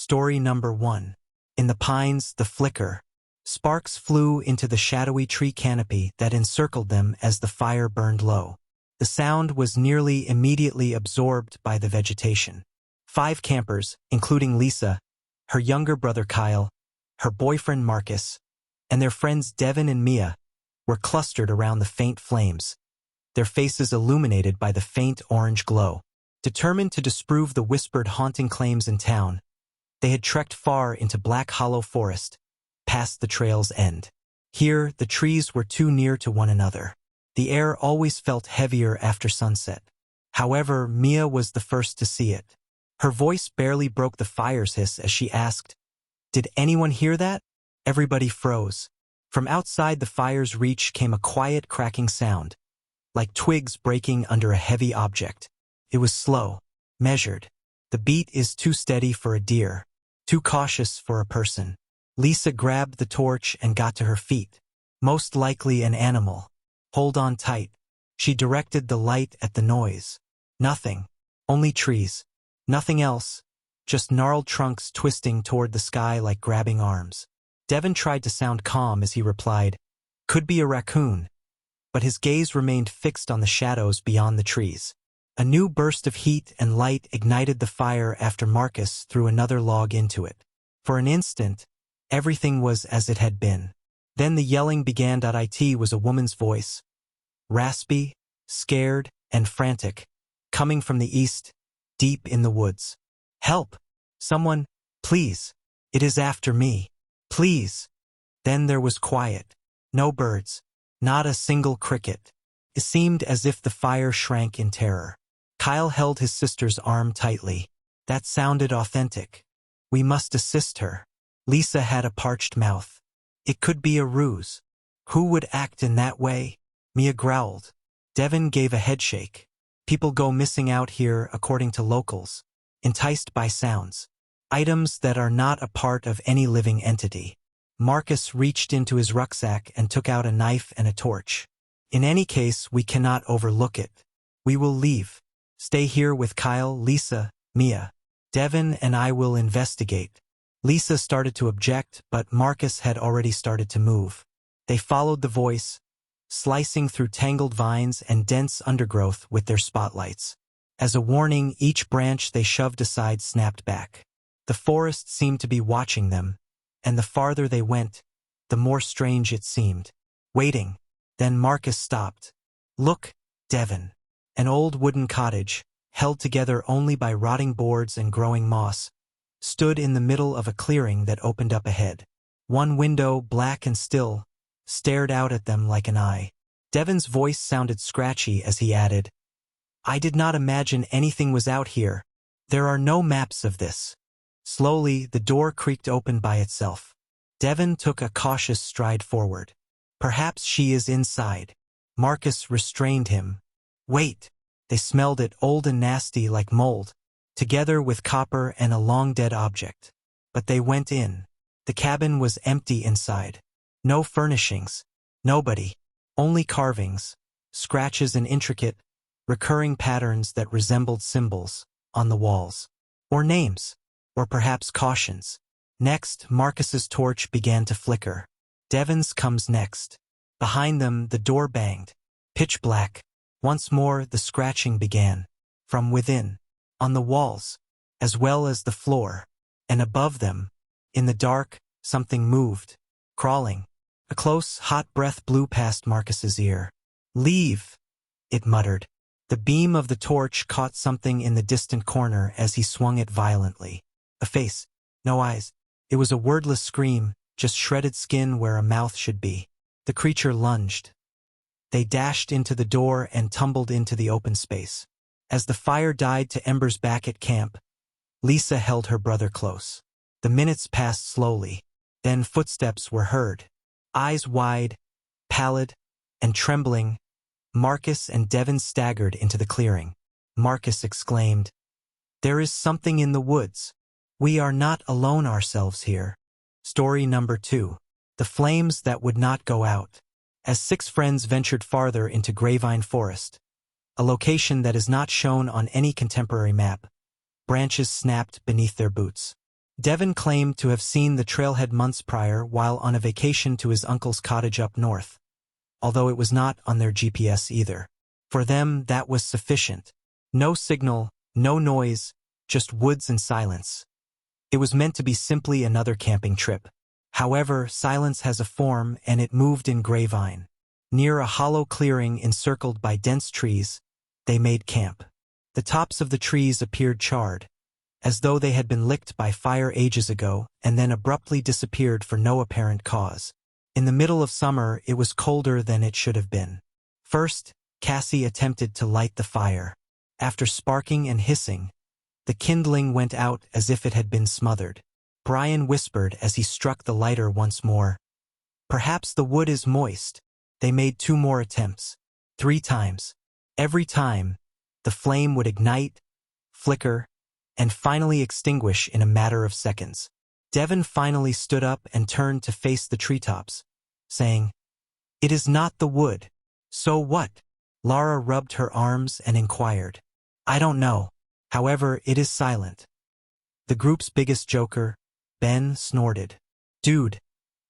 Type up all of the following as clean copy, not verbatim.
Story number 1. In the pines, the flicker. Sparks flew into the shadowy tree canopy that encircled them as the fire burned low. The sound was nearly immediately absorbed by the vegetation. 5 campers, including Lisa, her younger brother Kyle, her boyfriend Marcus, and their friends Devin and Mia, were clustered around the faint flames, their faces illuminated by the faint orange glow. Determined to disprove the whispered haunting claims in town, they had trekked far into Black Hollow Forest, past the trail's end. Here, the trees were too near to one another. The air always felt heavier after sunset. However, Mia was the first to see it. Her voice barely broke the fire's hiss as she asked, "Did anyone hear that?" Everybody froze. From outside the fire's reach came a quiet cracking sound, like twigs breaking under a heavy object. It was slow, measured. The beat is too steady for a deer, too cautious for a person. Lisa grabbed the torch and got to her feet. Most likely an animal. Hold on tight. She directed the light at the noise. Nothing. Only trees. Nothing else. Just gnarled trunks twisting toward the sky like grabbing arms. Devin tried to sound calm as he replied, "Could be a raccoon." But his gaze remained fixed on the shadows beyond the trees. A new burst of heat and light ignited the fire after Marcus threw another log into it. For an instant, everything was as it had been. Then the yelling began. It was a woman's voice, raspy, scared, and frantic, coming from the east, deep in the woods. "Help! Someone, please! It is after me! Please!" Then there was quiet. No birds. Not a single cricket. It seemed as if the fire shrank in terror. Kyle held his sister's arm tightly. That sounded authentic. "We must assist her." Lisa had a parched mouth. It could be a ruse. Who would act in that way? Mia growled. Devin gave a headshake. People go missing out here according to locals, enticed by sounds. Items that are not a part of any living entity. Marcus reached into his rucksack and took out a knife and a torch. "In any case, we cannot overlook it. We will leave. Stay here with Kyle, Lisa, Mia. Devin and I will investigate." Lisa started to object, but Marcus had already started to move. They followed the voice, slicing through tangled vines and dense undergrowth with their spotlights. As a warning, each branch they shoved aside snapped back. The forest seemed to be watching them, and the farther they went, the more strange it seemed. Waiting. Then Marcus stopped. "Look, Devin." An old wooden cottage, held together only by rotting boards and growing moss, stood in the middle of a clearing that opened up ahead. One window, black and still, stared out at them like an eye. Devin's voice sounded scratchy as he added, "I did not imagine anything was out here. There are no maps of this." Slowly, the door creaked open by itself. Devin took a cautious stride forward. "Perhaps she is inside." Marcus restrained him. "Wait." They smelled it, old and nasty like mold, together with copper and a long-dead object. But they went in. The cabin was empty inside. No furnishings. Nobody. Only carvings, scratches and intricate, recurring patterns that resembled symbols on the walls. Or names. Or perhaps cautions. Next, Marcus's torch began to flicker. Devin's comes next. Behind them, the door banged. Pitch black. Once more, the scratching began. From within. On the walls. As well as the floor. And above them, in the dark, something moved. Crawling. A close, hot breath blew past Marcus's ear. "Leave," it muttered. The beam of the torch caught something in the distant corner as he swung it violently. A face. No eyes. It was a wordless scream, just shredded skin where a mouth should be. The creature lunged. They dashed into the door and tumbled into the open space. As the fire died to embers back at camp, Lisa held her brother close. The minutes passed slowly. Then footsteps were heard. Eyes wide, pallid, and trembling, Marcus and Devin staggered into the clearing. Marcus exclaimed, "There is something in the woods. We are not alone ourselves here." Story number 2. The flames that would not go out. As 6 friends ventured farther into Grapevine Forest, a location that is not shown on any contemporary map, branches snapped beneath their boots. Devon claimed to have seen the trailhead months prior while on a vacation to his uncle's cottage up north, although it was not on their GPS either. For them, that was sufficient. No signal, no noise, just woods and silence. It was meant to be simply another camping trip. However, silence has a form, and it moved in grapevine. Near a hollow clearing encircled by dense trees, they made camp. The tops of the trees appeared charred, as though they had been licked by fire ages ago and then abruptly disappeared for no apparent cause. In the middle of summer, it was colder than it should have been. First, Cassie attempted to light the fire. After sparking and hissing, the kindling went out as if it had been smothered. Brian whispered as he struck the lighter once more. "Perhaps the wood is moist." They made 2 more attempts. 3 times. Every time, the flame would ignite, flicker, and finally extinguish in a matter of seconds. Devon finally stood up and turned to face the treetops, saying, "It is not the wood." "So what?" Lara rubbed her arms and inquired. "I don't know. However, it is silent." The group's biggest joker, Ben, snorted. "Dude,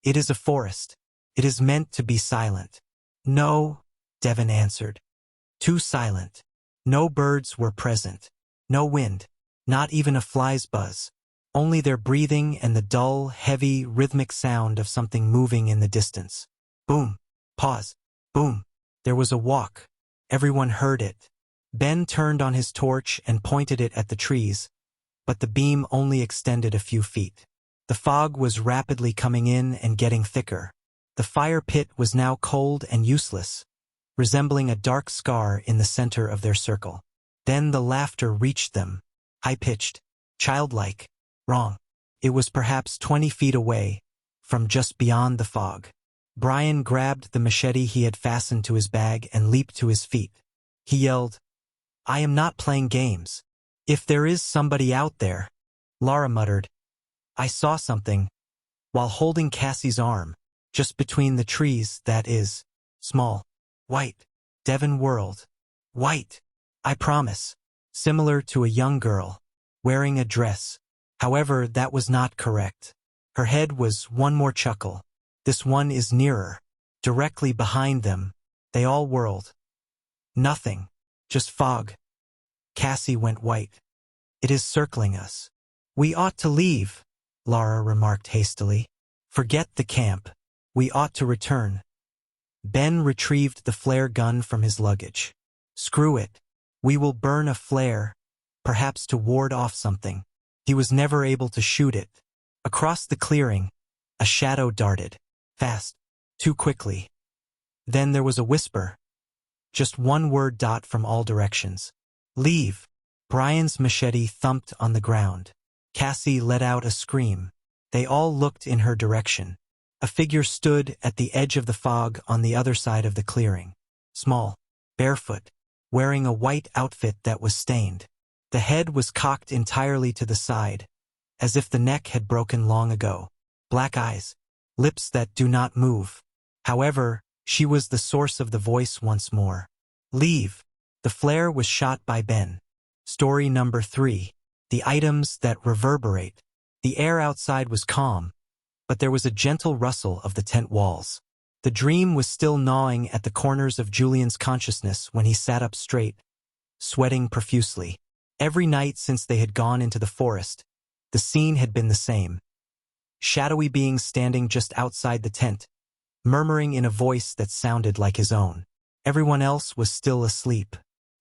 it is a forest. It is meant to be silent." "No," Devon answered. "Too silent. No birds were present. No wind. Not even a fly's buzz. Only their breathing and the dull, heavy, rhythmic sound of something moving in the distance." Boom. Pause. Boom. There was a walk. Everyone heard it. Ben turned on his torch and pointed it at the trees, but the beam only extended a few feet. The fog was rapidly coming in and getting thicker. The fire pit was now cold and useless, resembling a dark scar in the center of their circle. Then the laughter reached them, high-pitched, childlike. Wrong. It was perhaps 20 feet away, from just beyond the fog. Brian grabbed the machete he had fastened to his bag and leaped to his feet. He yelled, "I am not playing games. If there is somebody out there." Lara muttered, "I saw something," while holding Cassie's arm, just between the trees, that is, small, white. Devon whirled. "White, I promise. Similar to a young girl, wearing a dress." However, that was not correct. Her head was one more chuckle. "This one is nearer." Directly behind them, they all whirled. Nothing. Just fog. Cassie went white. "It is circling us." "We ought to leave," Lara remarked hastily. "Forget the camp. We ought to return." Ben retrieved the flare gun from his luggage. "Screw it. We will burn a flare, perhaps to ward off something." He was never able to shoot it. Across the clearing, a shadow darted. Fast. Too quickly. Then there was a whisper. Just one word dot from all directions. "Leave." Brian's machete thumped on the ground. Cassie let out a scream. They all looked in her direction. A figure stood at the edge of the fog on the other side of the clearing. Small, barefoot, wearing a white outfit that was stained. The head was cocked entirely to the side, as if the neck had broken long ago. Black eyes, lips that do not move. However, she was the source of the voice once more. "Leave." The flare was shot by Ben. Story number 3. The items that reverberate. The air outside was calm, but there was a gentle rustle of the tent walls. The dream was still gnawing at the corners of Julian's consciousness when he sat up straight, sweating profusely. Every night since they had gone into the forest, the scene had been the same. Shadowy beings standing just outside the tent, murmuring in a voice that sounded like his own. Everyone else was still asleep.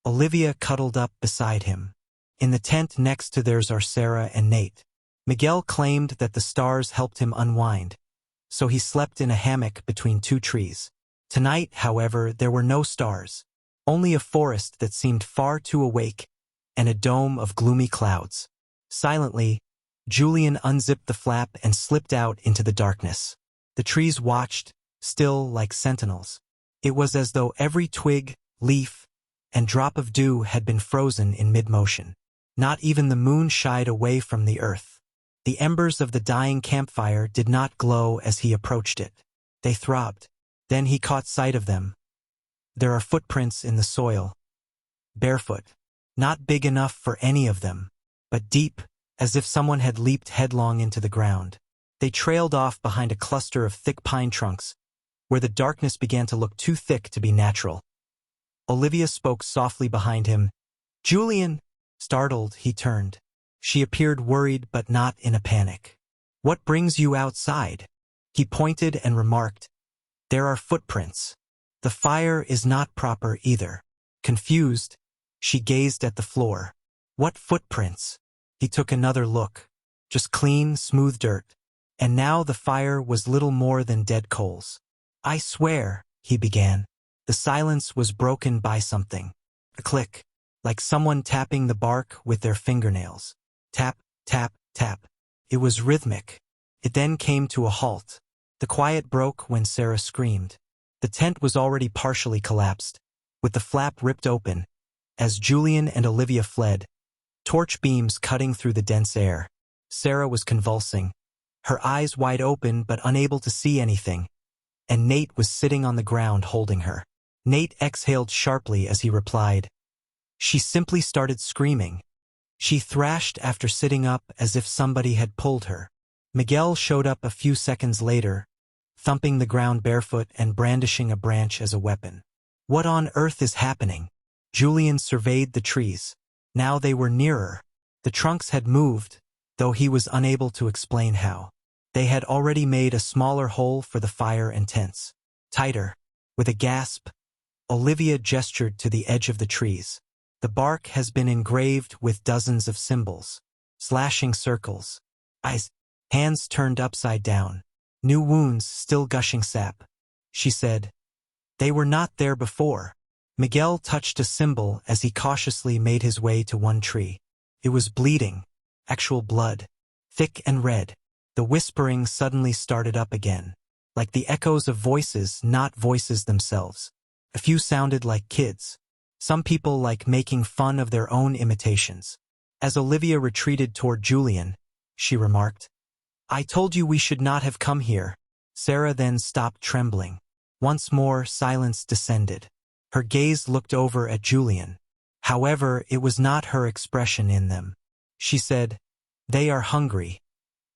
Olivia cuddled up beside him. In the tent next to theirs are Sarah and Nate. Miguel claimed that the stars helped him unwind, so he slept in a hammock between 2 trees. Tonight, however, there were no stars, only a forest that seemed far too awake and a dome of gloomy clouds. Silently, Julian unzipped the flap and slipped out into the darkness. The trees watched, still like sentinels. It was as though every twig, leaf, and drop of dew had been frozen in mid-motion. Not even the moon shied away from the earth. The embers of the dying campfire did not glow as he approached it. They throbbed. Then he caught sight of them. There are footprints in the soil. Barefoot. Not big enough for any of them, but deep, as if someone had leaped headlong into the ground. They trailed off behind a cluster of thick pine trunks, where the darkness began to look too thick to be natural. Olivia spoke softly behind him. "Julian!" Startled, he turned. She appeared worried but not in a panic. "What brings you outside?" He pointed and remarked, "There are footprints. The fire is not proper either." Confused, she gazed at the floor. "What footprints?" He took another look. Just clean, smooth dirt. And now the fire was little more than dead coals. "I swear," he began. The silence was broken by something. A click, like someone tapping the bark with their fingernails. Tap, tap, tap. It was rhythmic. It then came to a halt. The quiet broke when Sarah screamed. The tent was already partially collapsed, with the flap ripped open, as Julian and Olivia fled, torch beams cutting through the dense air. Sarah was convulsing, her eyes wide open but unable to see anything, and Nate was sitting on the ground holding her. Nate exhaled sharply as he replied. She simply started screaming. She thrashed after sitting up as if somebody had pulled her. Miguel showed up a few seconds later, thumping the ground barefoot and brandishing a branch as a weapon. "What on earth is happening?" Julian surveyed the trees. Now they were nearer. The trunks had moved, though he was unable to explain how. They had already made a smaller hole for the fire and tents. Tighter. With a gasp, Olivia gestured to the edge of the trees. The bark has been engraved with dozens of symbols. Slashing circles. Eyes. Hands turned upside down. New wounds still gushing sap. She said, "They were not there before." Miguel touched a symbol as he cautiously made his way to one tree. It was bleeding. Actual blood. Thick and red. The whispering suddenly started up again. Like the echoes of voices, not voices themselves. A few sounded like kids. Some people like making fun of their own imitations. As Olivia retreated toward Julian, she remarked, "I told you we should not have come here." Sarah then stopped trembling. Once more, silence descended. Her gaze looked over at Julian. However, it was not her expression in them. She said, "They are hungry,"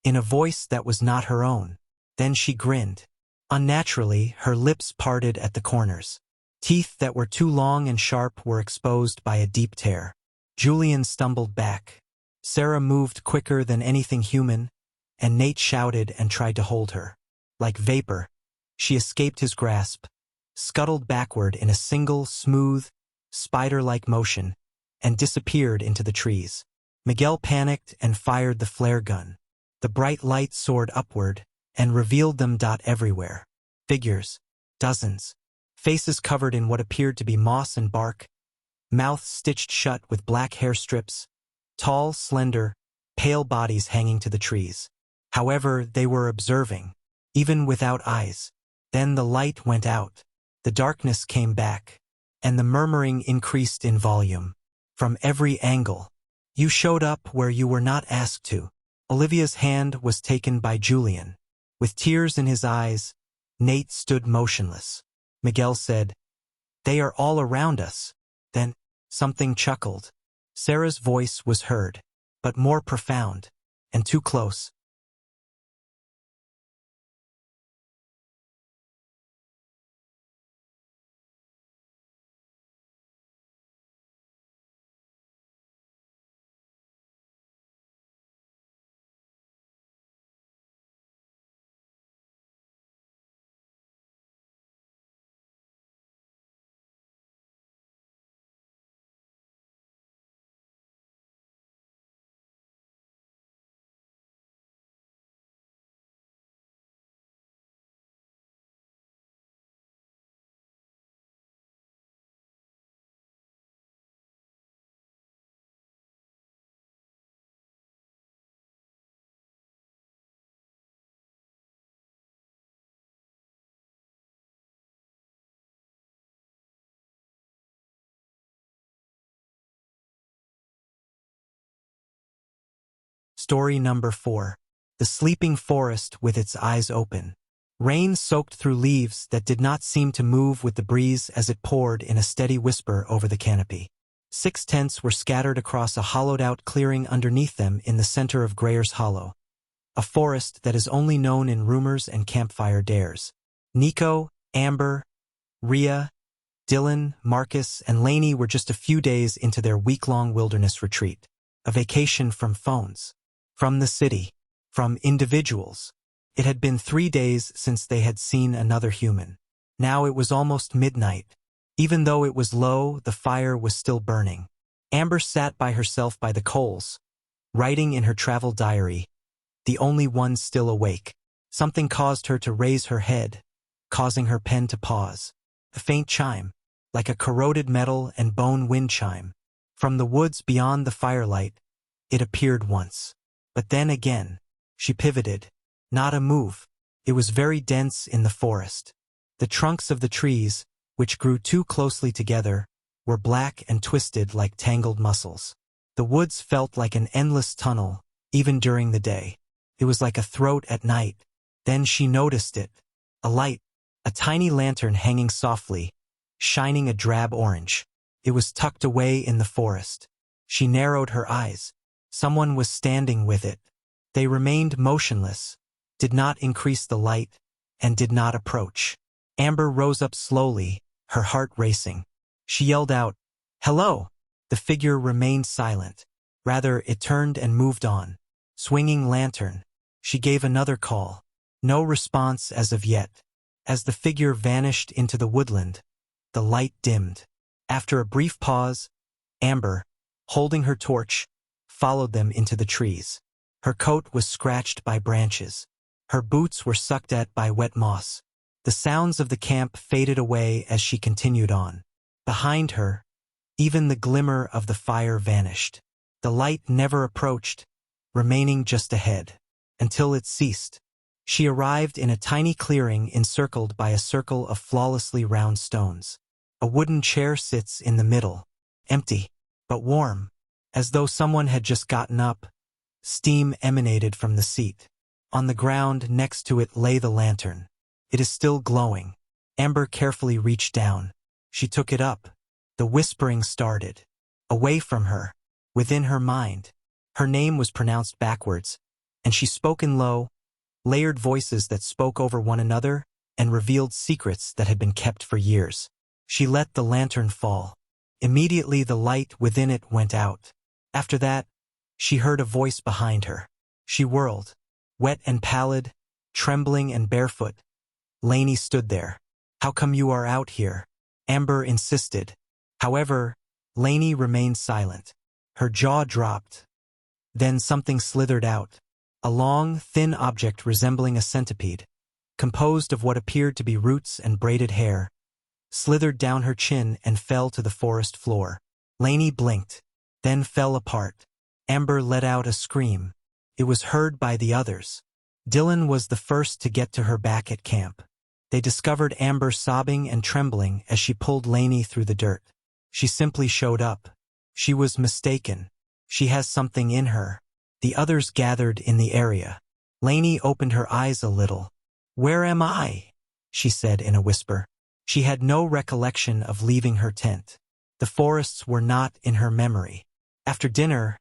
in a voice that was not her own. Then she grinned. Unnaturally, her lips parted at the corners. Teeth that were too long and sharp were exposed by a deep tear. Julian stumbled back. Sarah moved quicker than anything human, and Nate shouted and tried to hold her. Like vapor, she escaped his grasp, scuttled backward in a single, smooth, spider-like motion, and disappeared into the trees. Miguel panicked and fired the flare gun. The bright light soared upward and revealed them everywhere. Figures. Dozens. Faces covered in what appeared to be moss and bark. Mouths stitched shut with black hair strips. Tall, slender, pale bodies hanging to the trees. However, they were observing, even without eyes. Then the light went out. The darkness came back, and the murmuring increased in volume. From every angle. "You showed up where you were not asked to." Olivia's hand was taken by Julian. With tears in his eyes, Nate stood motionless. Miguel said, "They are all around us." Then, something chuckled. Sarah's voice was heard, but more profound, and too close. Story number 4. The Sleeping Forest with its eyes open. Rain soaked through leaves that did not seem to move with the breeze as it poured in a steady whisper over the canopy. 6 tents were scattered across a hollowed-out clearing underneath them in the center of Grayer's Hollow, a forest that is only known in rumors and campfire dares. Nico, Amber, Rhea, Dylan, Marcus, and Lainey were just a few days into their week-long wilderness retreat, a vacation from phones, from the city, from individuals. It had been 3 days since they had seen another human. Now it was almost midnight. Even though it was low, the fire was still burning. Amber sat by herself by the coals, writing in her travel diary, the only one still awake. Something caused her to raise her head, causing her pen to pause. A faint chime, like a corroded metal and bone wind chime. From the woods beyond the firelight, it appeared once. But then again, she pivoted. Not a move. It was very dense in the forest. The trunks of the trees, which grew too closely together, were black and twisted like tangled muscles. The woods felt like an endless tunnel, even during the day. It was like a throat at night. Then she noticed it. A light, a tiny lantern hanging softly, shining a drab orange. It was tucked away in the forest. She narrowed her eyes. Someone was standing with it. They remained motionless, did not increase the light, and did not approach. Amber rose up slowly, her heart racing. She yelled out, "Hello!" The figure remained silent. Rather, it turned and moved on. Swinging lantern. She gave another call. No response as of yet. As the figure vanished into the woodland, the light dimmed. After a brief pause, Amber, holding her torch, followed them into the trees. Her coat was scratched by branches. Her boots were sucked at by wet moss. The sounds of the camp faded away as she continued on. Behind her, even the glimmer of the fire vanished. The light never approached, remaining just ahead, until it ceased. She arrived in a tiny clearing encircled by a circle of flawlessly round stones. A wooden chair sits in the middle, empty, but warm, as though someone had just gotten up. Steam emanated from the seat. On the ground next to it lay the lantern. It is still glowing. Amber carefully reached down. She took it up. The whispering started. Away from her, within her mind. Her name was pronounced backwards, and she spoke in low, layered voices that spoke over one another and revealed secrets that had been kept for years. She let the lantern fall. Immediately the light within it went out. After that, she heard a voice behind her. She whirled. Wet and pallid, trembling and barefoot, Lainey stood there. "How come you are out here?" Amber insisted. However, Lainey remained silent. Her jaw dropped. Then something slithered out. A long, thin object resembling a centipede, composed of what appeared to be roots and braided hair, slithered down her chin and fell to the forest floor. Lainey blinked, then fell apart. Amber let out a scream. It was heard by the others. Dylan was the first to get to her back at camp. They discovered Amber sobbing and trembling as she pulled Lainey through the dirt. She simply showed up. She was mistaken. She has something in her. The others gathered in the area. Lainey opened her eyes a little. "Where am I?" she said in a whisper. She had no recollection of leaving her tent. The forests were not in her memory. After dinner,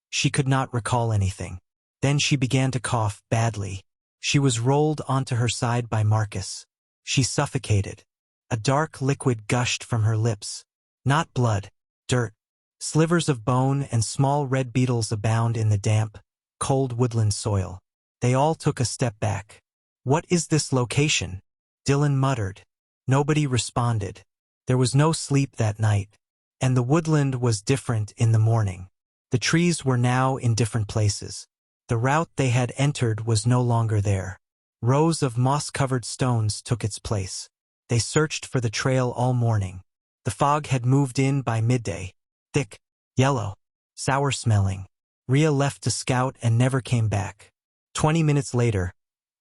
she could not recall anything. Then she began to cough badly. She was rolled onto her side by Marcus. She suffocated. A dark liquid gushed from her lips. Not blood, dirt. Slivers of bone and small red beetles abound in the damp, cold woodland soil. They all took a step back. "What is this location?" Dylan muttered. Nobody responded. There was no sleep that night, and the woodland was different in the morning. The trees were now in different places. The route they had entered was no longer there. Rows of moss-covered stones took its place. They searched for the trail all morning. The fog had moved in by midday. Thick, yellow, sour-smelling. Rhea left to scout and never came back. 20 minutes later,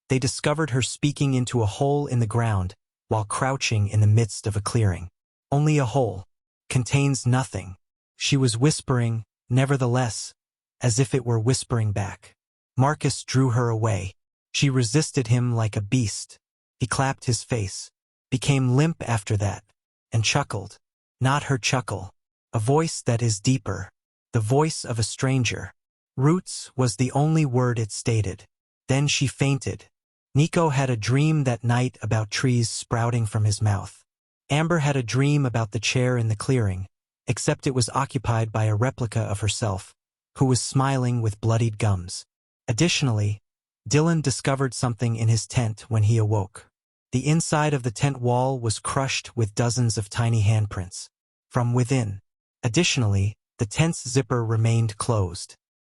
they discovered her speaking into a hole in the ground while crouching in the midst of a clearing. Only a hole. Contains nothing. She was whispering, nevertheless, as if it were whispering back. Marcus drew her away. She resisted him like a beast. He clapped his face, became limp after that, and chuckled. Not her chuckle. A voice that is deeper. The voice of a stranger. Roots was the only word it stated. Then she fainted. Nico had a dream that night about trees sprouting from his mouth. Amber had a dream about the chair in the clearing, except it was occupied by a replica of herself, who was smiling with bloodied gums. Additionally, Dylan discovered something in his tent when he awoke. The inside of the tent wall was crushed with dozens of tiny handprints. From within. Additionally, the tent's zipper remained closed.